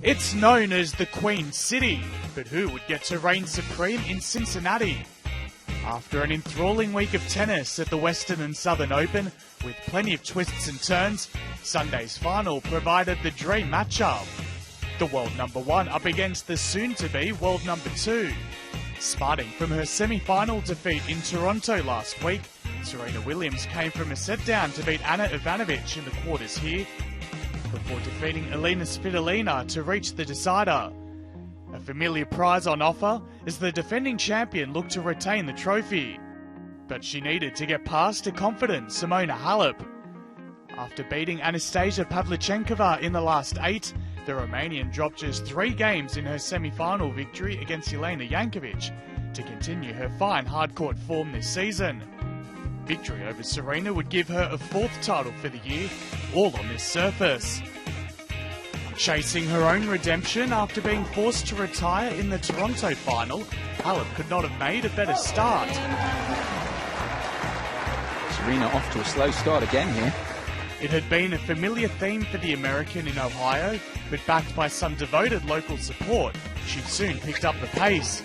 It's known as the Queen City, but who would get to reign supreme in Cincinnati? After an enthralling week of tennis at the Western and Southern Open, with plenty of twists and turns, Sunday's final provided the dream matchup. The world number one up against the soon-to-be world number two. Smarting from her semi-final defeat in Toronto last week, Serena Williams came from a set down to beat Anna Ivanovic in the quarters here, before defeating Elena Svitolina to reach the decider. A familiar prize on offer as the defending champion looked to retain the trophy. But she needed to get past a confident Simona Halep. After beating Anastasia Pavlyuchenkova in the last 8, the Romanian dropped just 3 games in her semi-final victory against Jelena Jankovic to continue her fine hard-court form this season. Victory over Serena would give her a 4th title for the year, all on this surface. Chasing her own redemption after being forced to retire in the Toronto final, Halep could not have made a better start. Serena off to a slow start again here. It had been a familiar theme for the American in Ohio, but backed by some devoted local support, she soon picked up the pace.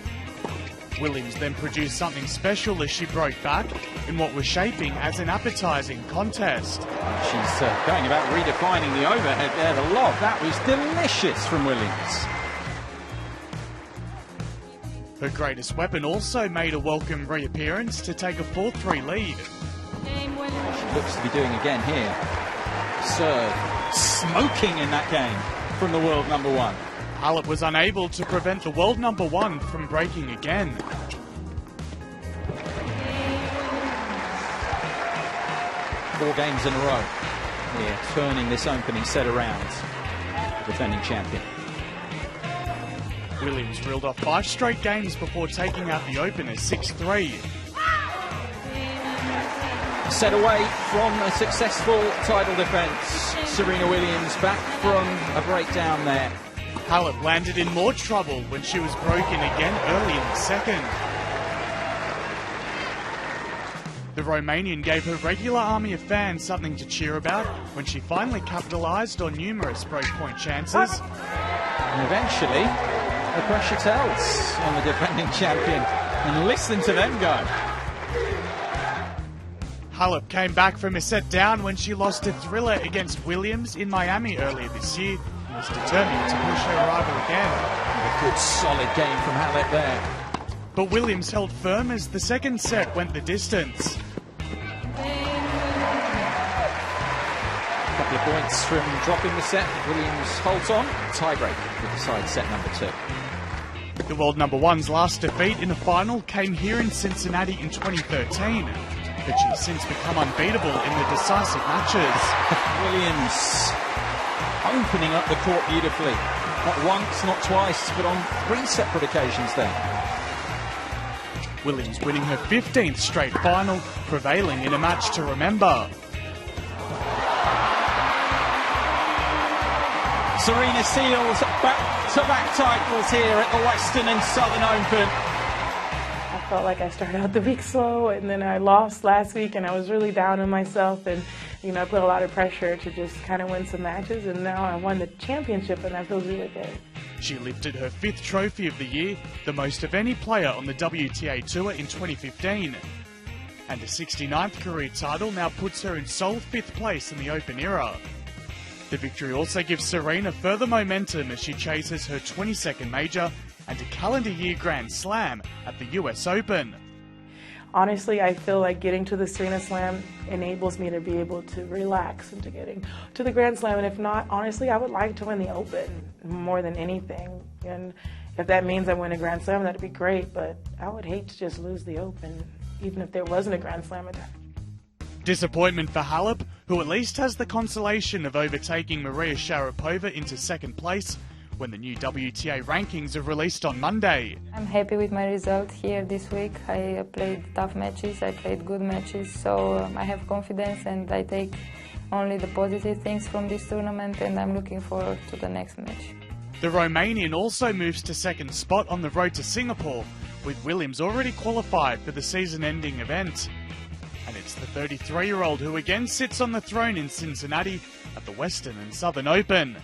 Williams then produced something special as she broke back in what was shaping as an appetising contest. She's going about redefining the overhead there, the lob. That was delicious from Williams. Her greatest weapon also made a welcome reappearance to take a 4-3 lead. She looks to be doing again here. Serve smoking in that game from the world number one. Halep was unable to prevent the world number one from breaking again. 4 games in a row here, turning this opening set around. Defending champion. Williams reeled off 5 straight games before taking out the opener 6-3. Set away from a successful title defense. Serena Williams back from a breakdown there. Halep landed in more trouble when she was broken again early in the second. The Romanian gave her regular army of fans something to cheer about when she finally capitalised on numerous breakpoint chances. And eventually, the pressure tells on the defending champion. And listen to them go. Halep came back from a set down when she lost a thriller against Williams in Miami earlier this year and was determined to push her rival again. A good solid game from Halep there. But Williams held firm as the second set went the distance. A couple of points from dropping the set. Williams holds on. Tiebreak to decide set number 2. The world number one's last defeat in a final came here in Cincinnati in 2013. But she's since become unbeatable in the decisive matches. Williams opening up the court beautifully. Not once, not twice, but on 3 separate occasions there. Williams winning her 15th straight final, prevailing in a match to remember. Serena seals back-to-back titles here at the Western and Southern Open. I felt like I started out the week slow, and then I lost last week, and I was really down on myself, and I put a lot of pressure to just kind of win some matches, and now I won the championship, and that feels really good. She lifted her 5th trophy of the year, the most of any player on the WTA Tour in 2015. And a 69th career title now puts her in sole 5th place in the Open era. The victory also gives Serena further momentum as she chases her 22nd major and a calendar year Grand Slam at the US Open. Honestly, I feel like getting to the Serena Slam enables me to be able to relax into getting to the Grand Slam. And if not, honestly, I would like to win the Open more than anything. And if that means I win a Grand Slam, that'd be great. But I would hate to just lose the Open, even if there wasn't a Grand Slam at that. Disappointment for Halep, who at least has the consolation of overtaking Maria Sharapova into 2nd place when the new WTA rankings are released on Monday. I'm happy with my result here this week. I played tough matches, I played good matches, so I have confidence and I take only the positive things from this tournament, and I'm looking forward to the next match. The Romanian also moves to 2nd spot on the road to Singapore, with Williams already qualified for the season-ending event. And it's the 33-year-old who again sits on the throne in Cincinnati at the Western and Southern Open.